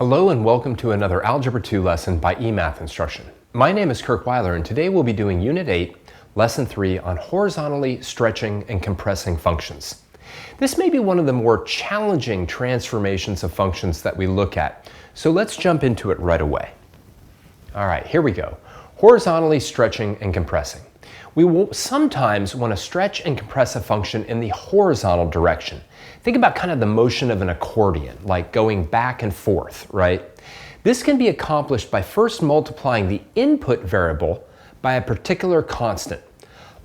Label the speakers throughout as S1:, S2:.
S1: Hello and welcome to another Algebra 2 lesson by eMath Instruction. My name is Kirk Weiler and today we'll be doing Unit 8, Lesson 3 on horizontally stretching and compressing functions. This may be one of the more challenging transformations of functions that we look at, so let's jump into it right away. All right, here we go. Horizontally stretching and compressing. We will sometimes want to stretch and compress a function in the horizontal direction. Think about kind of the motion of an accordion, like going back and forth, right? This can be accomplished by first multiplying the input variable by a particular constant.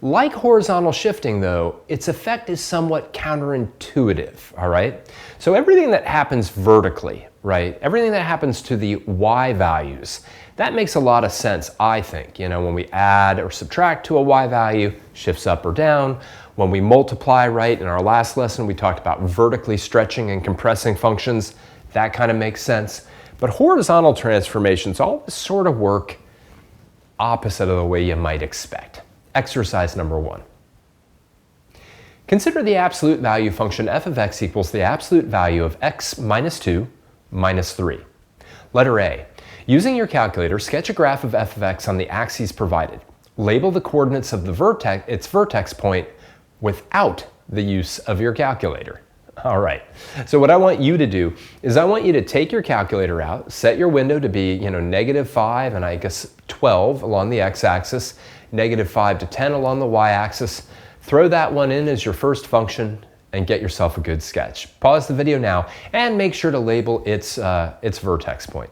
S1: Like horizontal shifting though, its effect is somewhat counterintuitive, all right? So everything that happens vertically, right? Everything that happens to the y values, that makes a lot of sense, I think. You know, when we add or subtract to a y value, shifts up or down. When we multiply, right, in our last lesson, we talked about vertically stretching and compressing functions. That kind of makes sense. But horizontal transformations always sort of work opposite of the way you might expect. Exercise number 1. Consider the absolute value function f of x equals the absolute value of x minus 2 minus 3. Letter A. Using your calculator, sketch a graph of f of x on the axes provided. Label the coordinates of its vertex point without the use of your calculator. All right, so what I want you to do is I want you to take your calculator out, set your window to be, -5 and I guess 12 along the x-axis, -5 to 10 along the y-axis. Throw that one in as your first function and get yourself a good sketch. Pause the video now and make sure to label its vertex point.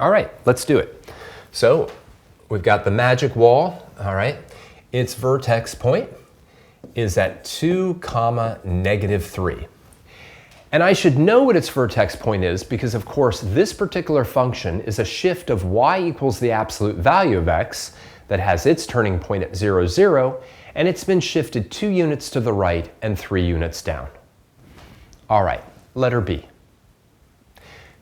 S1: All right, let's do it. So we've got the magic wall, all right. Its vertex point is at 2, -3. And I should know what its vertex point is because, of course, this particular function is a shift of y equals the absolute value of x that has its turning point at 0, 0, and it's been shifted 2 units to the right and 3 units down. All right, letter B.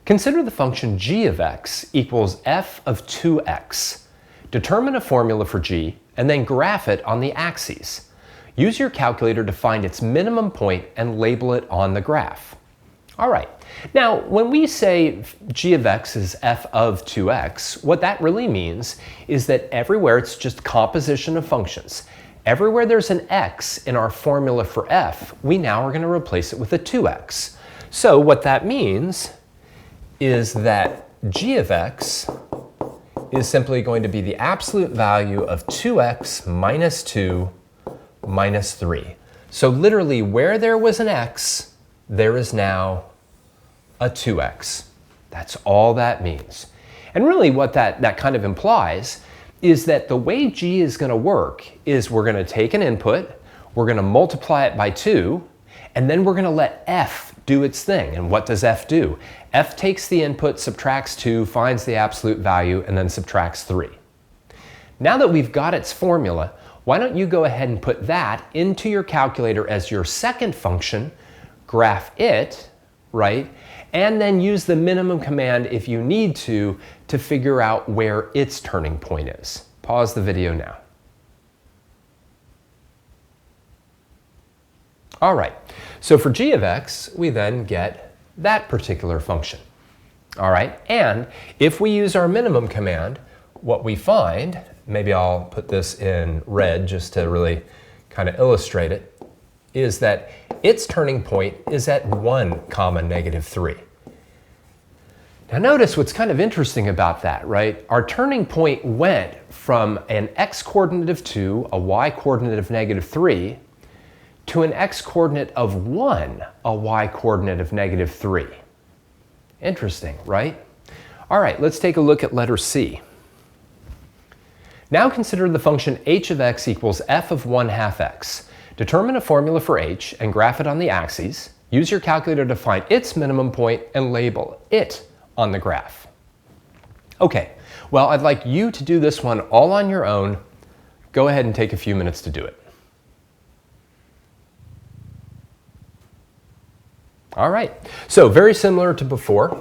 S1: Consider the function g of x equals f of 2x. Determine a formula for g and then graph it on the axes. Use your calculator to find its minimum point and label it on the graph. All right, now when we say g of x is f of 2x, what that really means is that everywhere it's just composition of functions. Everywhere there's an x in our formula for f, we now are going to replace it with a 2x. So what that means is that g of x is simply going to be the absolute value of 2x minus 2 minus 3. So literally where there was an x, there is now a 2x. That's all that means. And really what that kind of implies is that the way g is going to work is we're going to take an input, we're going to multiply it by 2, and then we're going to let f do its thing. And what does f do? F takes the input, subtracts 2, finds the absolute value, and then subtracts 3. Now that we've got its formula, why don't you go ahead and put that into your calculator as your second function, graph it, right? And then use the minimum command if you need to figure out where its turning point is. Pause the video now. All right, so for g of x, we then get that particular function. All right, and if we use our minimum command, what we find, maybe I'll put this in red just to really kind of illustrate it, is that its turning point is at 1, -3. Now notice what's kind of interesting about that, right? Our turning point went from an x coordinate of 2, a y coordinate of -3, to an x coordinate of 1, a y coordinate of -3. Interesting, right? All right, let's take a look at letter C. Now consider the function h of x equals f of 1/2 x. Determine a formula for h and graph it on the axes. Use your calculator to find its minimum point and label it on the graph. Okay, well, I'd like you to do this one all on your own. Go ahead and take a few minutes to do it. All right, so very similar to before.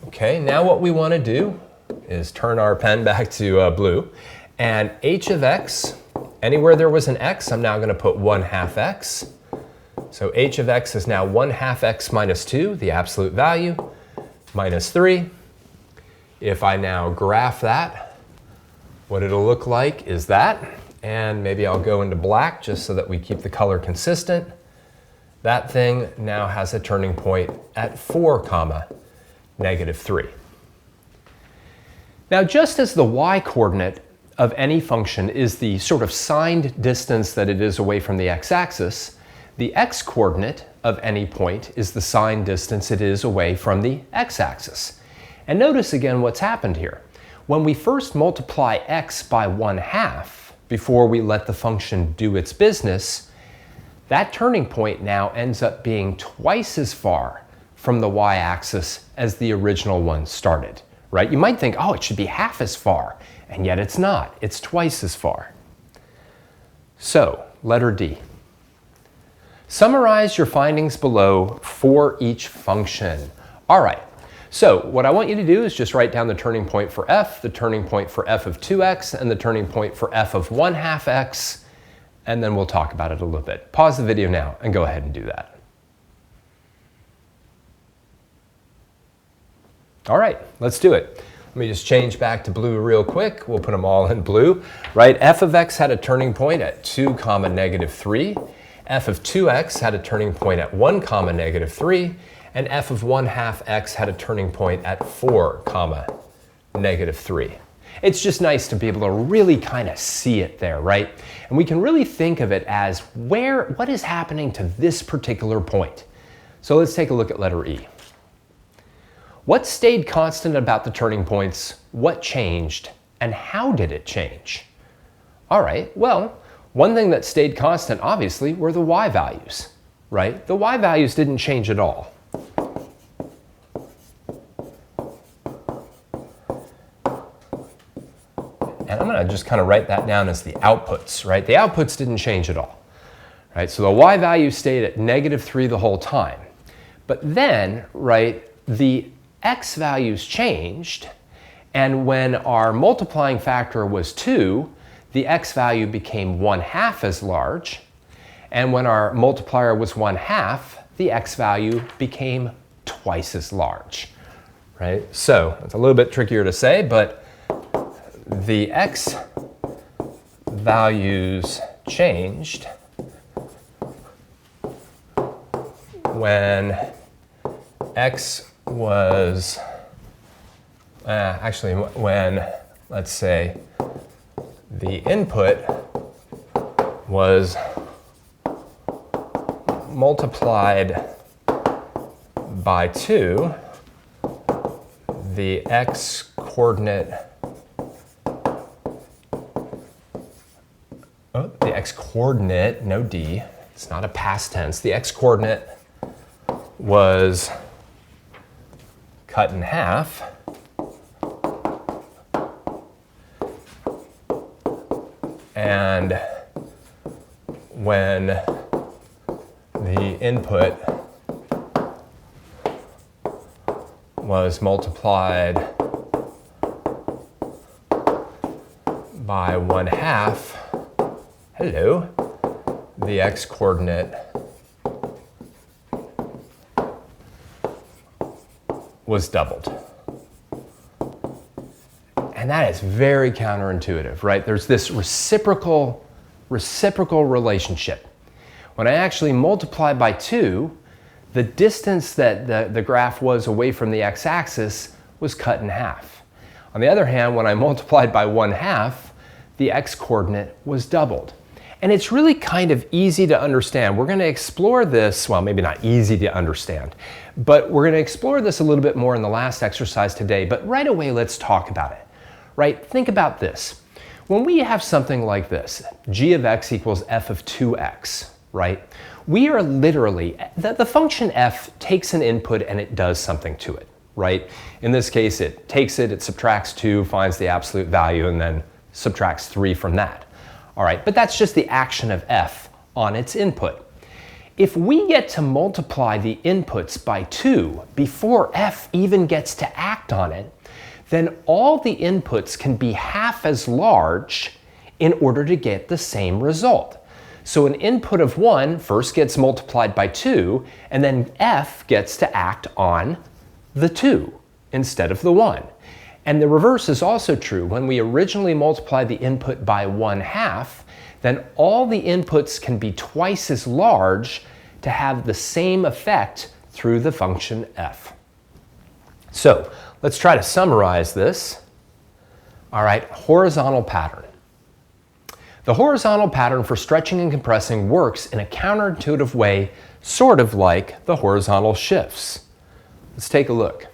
S1: Okay, now what we want to do is turn our pen back to blue, and h of x, anywhere there was an x, I'm now going to put 1/2 x. So h of x is now 1/2 x minus 2, the absolute value, minus 3. If I now graph that, what it'll look like is that. And maybe I'll go into black just so that we keep the color consistent. That thing now has a turning point at 4, negative 3. Now, just as the y-coordinate of any function is the sort of signed distance that it is away from the x-axis, the x-coordinate of any point is the signed distance it is away from the x-axis. And notice again what's happened here. When we first multiply x by 1/2, before we let the function do its business, that turning point now ends up being twice as far from the y-axis as the original one started, right? You might think, oh, it should be half as far, and yet it's not. It's twice as far. So, letter D. Summarize your findings below for each function. All right. So what I want you to do is just write down the turning point for f, the turning point for f of 2x, and the turning point for f of 1/2 x, and then we'll talk about it a little bit. Pause the video now and go ahead and do that. All right, let's do it. Let me just change back to blue real quick. We'll put them all in blue, right? F of x had a turning point at 2, negative 3. F of 2x had a turning point at 1, negative 3. And f of 1/2 x had a turning point at 4, negative 3. It's just nice to be able to really kind of see it there, right? And we can really think of it as what is happening to this particular point. So let's take a look at letter E. What stayed constant about the turning points? What changed? And how did it change? All right, well, one thing that stayed constant, obviously, were the y values, right? The y values didn't change at all. And I'm going to just kind of write that down as the outputs, right? The outputs didn't change at all, right? So the y value stayed at negative 3 the whole time. But then, right, the x values changed, and when our multiplying factor was 2, the x value became 1/2 as large, and when our multiplier was 1/2, the x value became twice as large, right? So it's a little bit trickier to say, but the x values changed when x was, when, let's say, the input was multiplied by 2, the x-coordinate, no D, it's not a past tense, the x-coordinate was cut in half, and when the input was multiplied by 1/2, hello, the x-coordinate was doubled. And that is very counterintuitive, right? There's this reciprocal relationship. When I actually multiply by 2, the distance that the graph was away from the x-axis was cut in half. On the other hand, when I multiplied by 1/2, the x-coordinate was doubled. And it's really kind of easy to understand. We're going to explore this, well, maybe not easy to understand, but we're going to explore this a little bit more in the last exercise today. But right away, let's talk about it, right? Think about this. When we have something like this, g of x equals f of 2x, right? We are literally, the function f takes an input and it does something to it, right? In this case, it takes it subtracts 2, finds the absolute value, and then subtracts 3 from that. All right, but that's just the action of f on its input. If we get to multiply the inputs by 2 before f even gets to act on it, then all the inputs can be half as large in order to get the same result. So an input of 1 first gets multiplied by 2, and then f gets to act on the 2 instead of the 1. And the reverse is also true. When we originally multiply the input by 1/2, then all the inputs can be twice as large to have the same effect through the function f. So let's try to summarize this. All right, horizontal pattern. The horizontal pattern for stretching and compressing works in a counterintuitive way, sort of like the horizontal shifts. Let's take a look.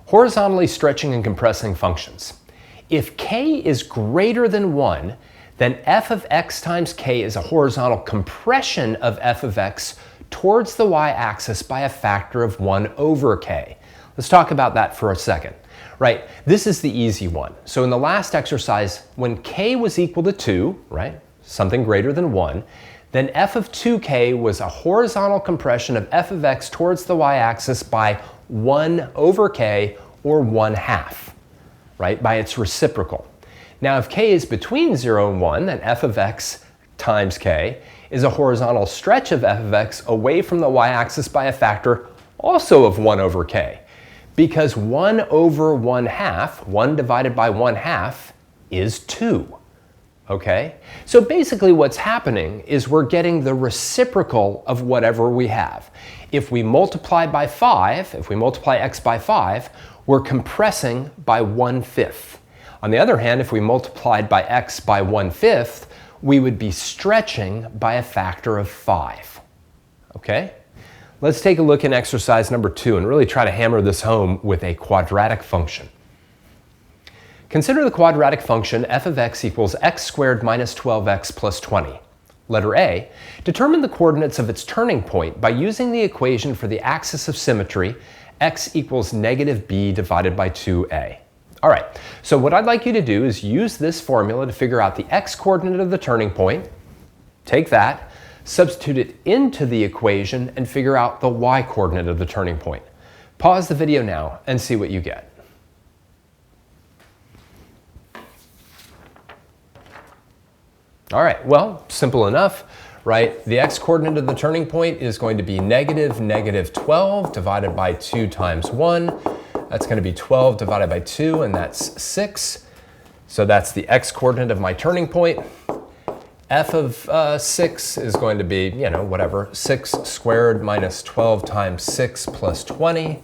S1: Horizontally stretching and compressing functions. If k is greater than 1, then f of x times k is a horizontal compression of f of x towards the y-axis by a factor of 1 over k. Let's talk about that for a second. Right, this is the easy one. So in the last exercise, when k was equal to 2, right, something greater than 1, then f of 2k was a horizontal compression of f of x towards the y-axis by 1 over k, or 1/2, right, by its reciprocal. Now if k is between 0 and 1, then f of x times k is a horizontal stretch of f of x away from the y-axis by a factor also of 1 over k. Because 1 over 1/2, 1 divided by 1/2, is 2. Okay? So basically what's happening is we're getting the reciprocal of whatever we have. If we multiply by 5, if we multiply x by 5, we're compressing by 1/5. On the other hand, if we multiplied by x by 1/5, we would be stretching by a factor of 5. Okay? Let's take a look in exercise number 2 and really try to hammer this home with a quadratic function. Consider the quadratic function f of x equals x squared minus 12x plus 20. Letter A, determine the coordinates of its turning point by using the equation for the axis of symmetry x equals negative b divided by 2a. All right, so what I'd like you to do is use this formula to figure out the x coordinate of the turning point, take that, substitute it into the equation, and figure out the y coordinate of the turning point. Pause the video now and see what you get. All right, well, simple enough, right? The x coordinate of the turning point is going to be negative 12 divided by 2 times 1. That's going to be 12 divided by 2, and that's 6. So that's the x coordinate of my turning point. F of 6 is going to be, you know, whatever, 6 squared minus 12 times 6 plus 20.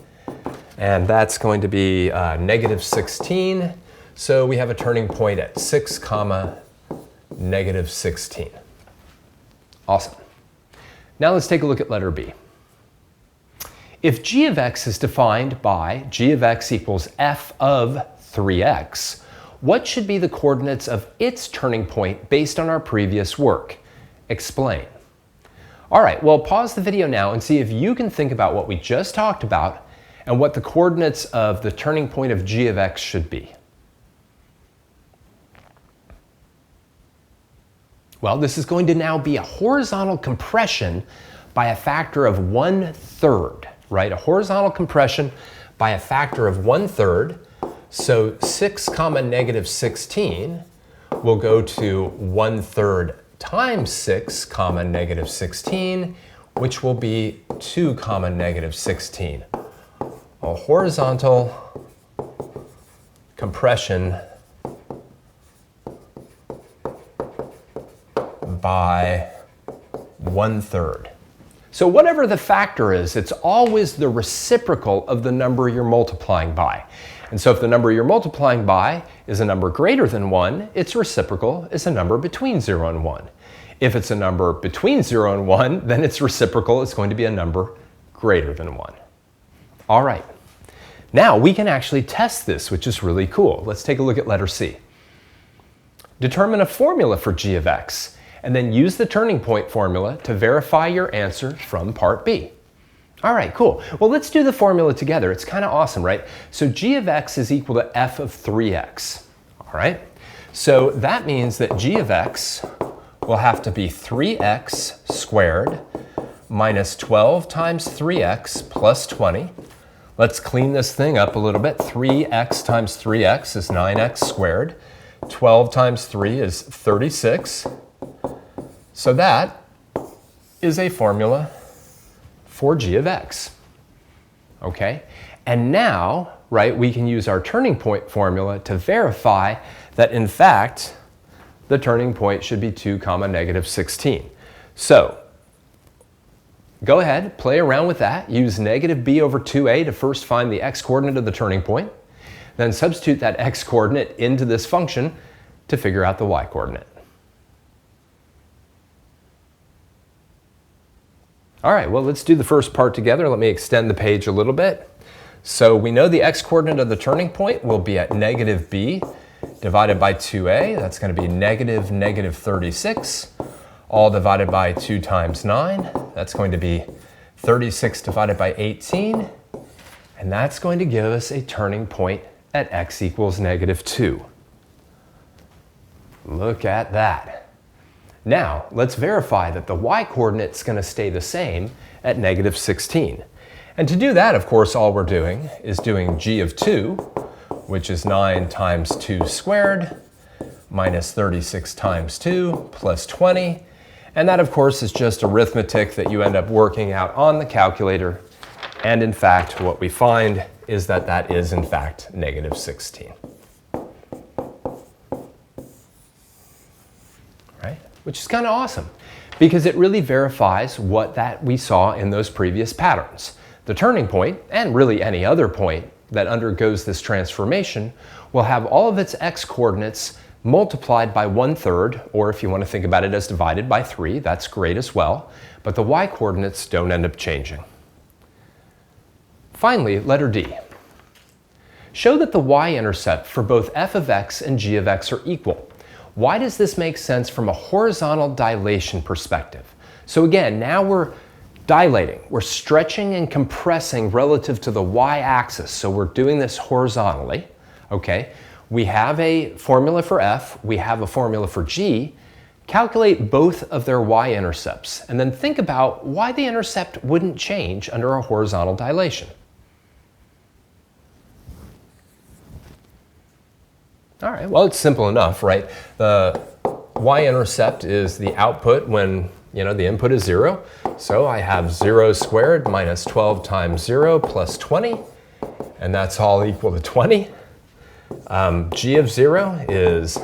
S1: And that's going to be negative 16. So we have a turning point at 6 comma negative 16. Awesome. Now let's take a look at letter B. If g of x is defined by g of x equals f of 3x, what should be the coordinates of its turning point based on our previous work? Explain. All right, well, pause the video now and see if you can think about what we just talked about and what the coordinates of the turning point of g of x should be. Well, this is going to now be a horizontal compression by a factor of 1/3, right? A horizontal compression by a factor of 1/3. So 6 comma negative 16 will go to 1/3 times 6 comma negative 16, which will be 2 comma negative 16. A horizontal compression by 1/3. So whatever the factor is, it's always the reciprocal of the number you're multiplying by. And so if the number you're multiplying by is a number greater than 1, its reciprocal is a number between 0 and 1. If it's a number between 0 and 1, then its reciprocal is going to be a number greater than 1. All right. Now we can actually test this, which is really cool. Let's take a look at letter C. Determine a formula for g of x, and then use the turning point formula to verify your answer from part B. All right, cool. Well, let's do the formula together. It's kind of awesome, right? So g of x is equal to f of 3x. All right. So that means that g of x will have to be 3x squared minus 12 times 3x plus 20. Let's clean this thing up a little bit. 3x times 3x is 9x squared. 12 times 3 is 36. So that is a formula for g of x. Okay? And now, right, we can use our turning point formula to verify that in fact the turning point should be 2 comma negative 16. So go ahead, play around with that. Use negative b over 2a to first find the x-coordinate of the turning point. Then substitute that x-coordinate into this function to figure out the y-coordinate. All right, well, let's do the first part together. Let me extend the page a little bit. So we know the x-coordinate of the turning point will be at negative b divided by 2a. That's going to be negative 36, all divided by 2 times 9. That's going to be 36 divided by 18. And that's going to give us a turning point at x equals negative 2. Look at that. Now, let's verify that the y-coordinate is going to stay the same at negative 16. And to do that, of course, all we're doing is doing g of 2, which is 9 times 2 squared, minus 36 times 2, plus 20. And that, of course, is just arithmetic that you end up working out on the calculator. And in fact, what we find is that that is, in fact, negative 16. Right? Which is kind of awesome, because it really verifies what that we saw in those previous patterns. The turning point, and really any other point that undergoes this transformation, will have all of its x-coordinates multiplied by 1/3, or if you want to think about it as divided by 3, that's great as well, but the y-coordinates don't end up changing. Finally, letter D. Show that the y-intercept for both f of x and g of x are equal. Why does this make sense from a horizontal dilation perspective? So again, now we're dilating. We're stretching and compressing relative to the y-axis. So we're doing this horizontally. Okay? We have a formula for f. We have a formula for g. Calculate both of their y-intercepts. And then think about why the intercept wouldn't change under a horizontal dilation. All right, well, it's simple enough, right? The y-intercept is the output when, the input is 0. So I have 0 squared minus 12 times 0 plus 20, and that's all equal to 20. G of 0 is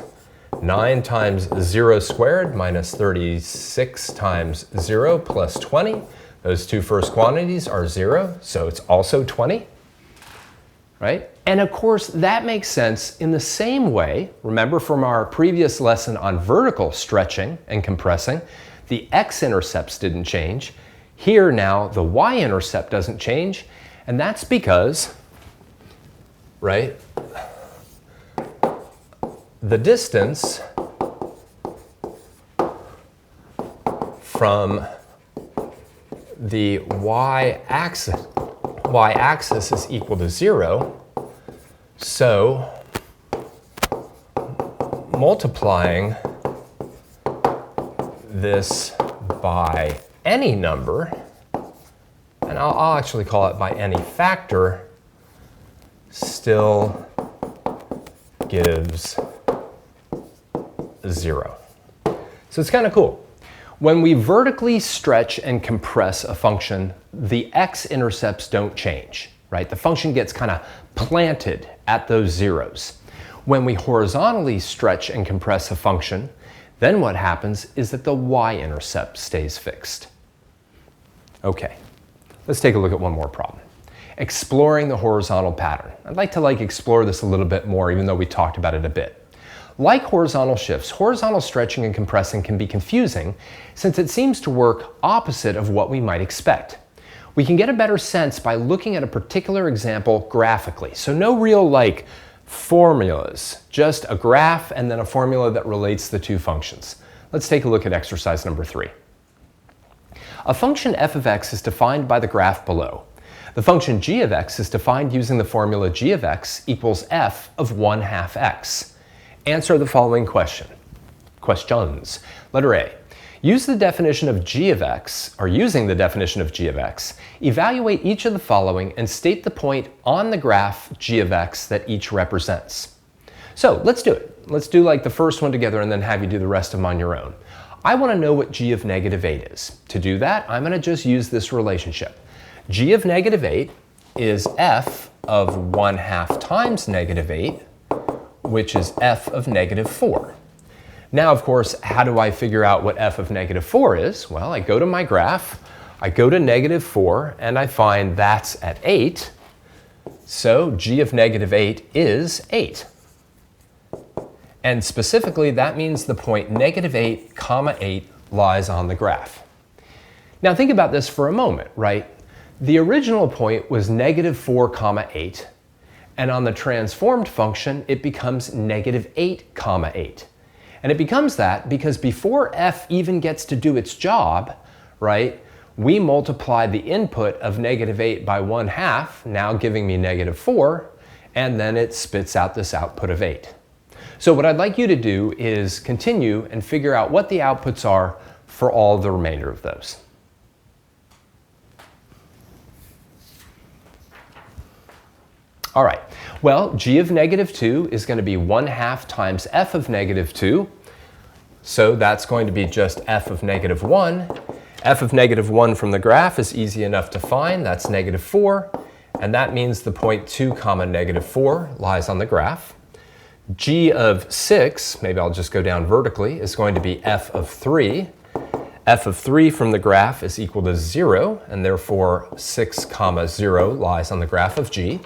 S1: 9 times 0 squared minus 36 times 0 plus 20. Those two first quantities are 0, so it's also 20. Right? And of course, that makes sense in the same way, remember from our previous lesson on vertical stretching and compressing, the x-intercepts didn't change. Here now, the y-intercept doesn't change, and that's because, right, the distance from the y-axis is equal to 0, so multiplying this by any number, and I'll actually call it by any factor, still gives 0. So it's kind of cool. When we vertically stretch and compress a function, the x-intercepts don't change, right? The function gets kind of planted at those zeros. When we horizontally stretch and compress a function, then what happens is that the y-intercept stays fixed. Okay, let's take a look at one more problem. Exploring the horizontal pattern. I'd like to explore this a little bit more, even though we talked about it a bit. Like horizontal shifts, horizontal stretching and compressing can be confusing since it seems to work opposite of what we might expect. We can get a better sense by looking at a particular example graphically. So no real formulas, just a graph and then a formula that relates the two functions. Let's take a look at exercise number 3. A function f of x is defined by the graph below. The function g of x is defined using the formula g of x equals f of 1/2 x. Answer the following questions. Letter A. Using the definition of g of x, evaluate each of the following and state the point on the graph g of x that each represents. So let's do it. Let's do the first one together and then have you do the rest of them on your own. I want to know what g of negative 8 is. To do that, I'm going to just use this relationship. G of negative 8 is f of 1/2 times negative 8, which is f of negative 4. Now, of course, how do I figure out what f of negative 4 is? Well, I go to my graph, I go to negative 4, and I find that's at 8. So g of negative 8 is 8. And specifically, that means the point negative 8, comma 8 lies on the graph. Now think about this for a moment, right? The original point was negative 4, comma 8. And on the transformed function, it becomes negative 8, comma 8. And it becomes that because before f even gets to do its job, right, we multiply the input of negative 8 by 1/2, now giving me negative 4, and then it spits out this output of 8. So what I'd like you to do is continue and figure out what the outputs are for all the remainder of those. All right, well, g of negative 2 is going to be 1/2 times f of negative 2. So that's going to be just f of negative 1. F of negative 1 from the graph is easy enough to find. That's negative 4. And that means the point 2, comma negative 4 lies on the graph. G of 6, maybe I'll just go down vertically, is going to be f of 3. F of 3 from the graph is equal to 0, and therefore 6, comma 0 lies on the graph of g.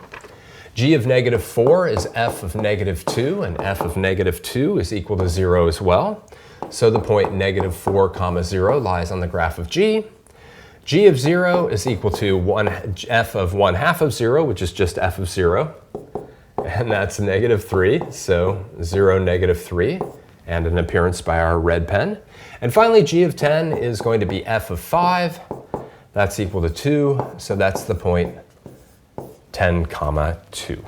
S1: G of negative 4 is f of negative 2, and f of negative 2 is equal to 0 as well. So the point negative 4, comma 0 lies on the graph of g. G of 0 is equal to f of 1/2 of 0, which is just f of 0. And that's negative 3, so 0, negative 3, and an appearance by our red pen. And finally, g of 10 is going to be f of 5. That's equal to 2, so that's the point 10, comma 2.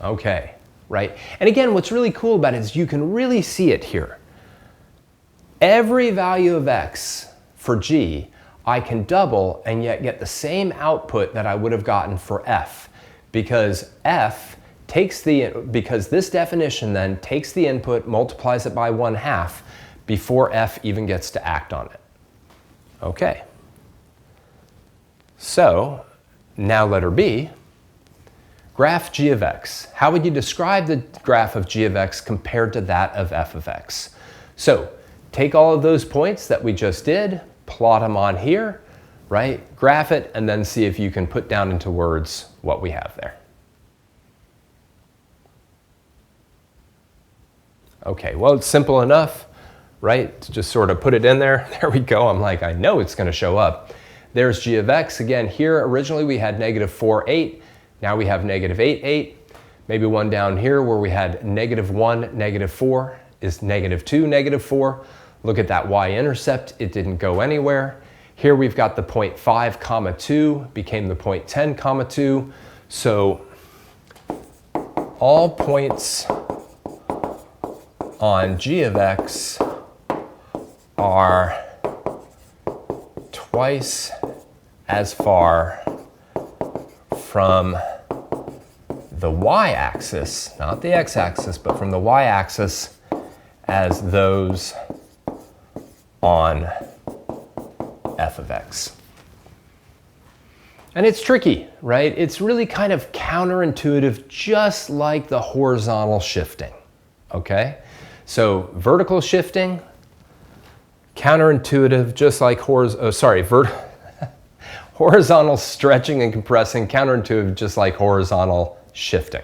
S1: Okay, right? And again, what's really cool about it is you can really see it here. Every value of x for g, I can double and yet get the same output that I would have gotten for f, because because this definition then takes the input, multiplies it by 1/2 before f even gets to act on it. Okay. So now letter B, graph g of x. How would you describe the graph of g of x compared to that of f of x? So take all of those points that we just did, plot them on here, right? Graph it, and then see if you can put down into words what we have there. Okay, well, it's simple enough, right? To just sort of put it in there. There we go. I'm like, I know it's going to show up. There's g of x. Again, here originally we had negative 4, 8. Now we have negative 8, 8. Maybe one down here where we had negative 1, negative 4 is negative 2, negative 4. Look at that y-intercept. It didn't go anywhere. Here we've got the point 5, comma 2 became the point 10, comma 2. So all points on g of x are twice as far from the y-axis, not the x-axis, but from the y-axis as those on f of x. And it's tricky, right? It's really kind of counterintuitive, just like the horizontal shifting, okay? So vertical shifting, counterintuitive, just like horizontal stretching and compressing, counterintuitive, just like horizontal shifting.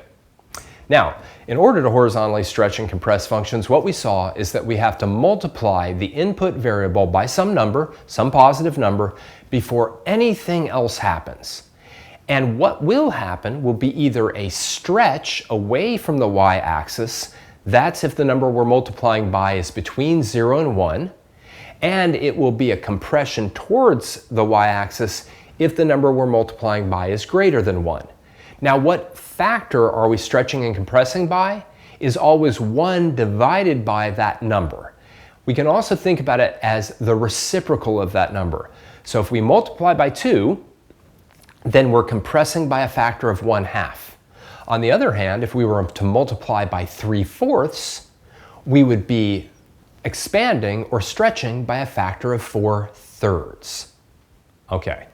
S1: Now, in order to horizontally stretch and compress functions, what we saw is that we have to multiply the input variable by some number, some positive number, before anything else happens. And what will happen will be either a stretch away from the y-axis, that's if the number we're multiplying by is between 0 and 1, and it will be a compression towards the y-axis if the number we're multiplying by is greater than 1. Now, what factor are we stretching and compressing by? Is always 1 divided by that number. We can also think about it as the reciprocal of that number. So if we multiply by 2, then we're compressing by a factor of 1/2. On the other hand, if we were to multiply by 3/4, we would be expanding or stretching by a factor of 4/3. Okay,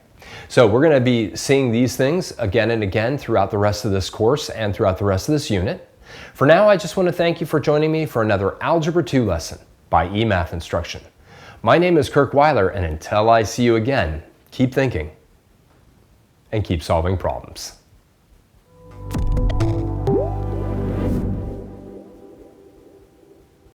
S1: so we're going to be seeing these things again and again throughout the rest of this course and throughout the rest of this unit. For now, I just want to thank you for joining me for another Algebra 2 lesson by eMath Instruction. My name is Kirk Weiler, and until I see you again, keep thinking and keep solving problems.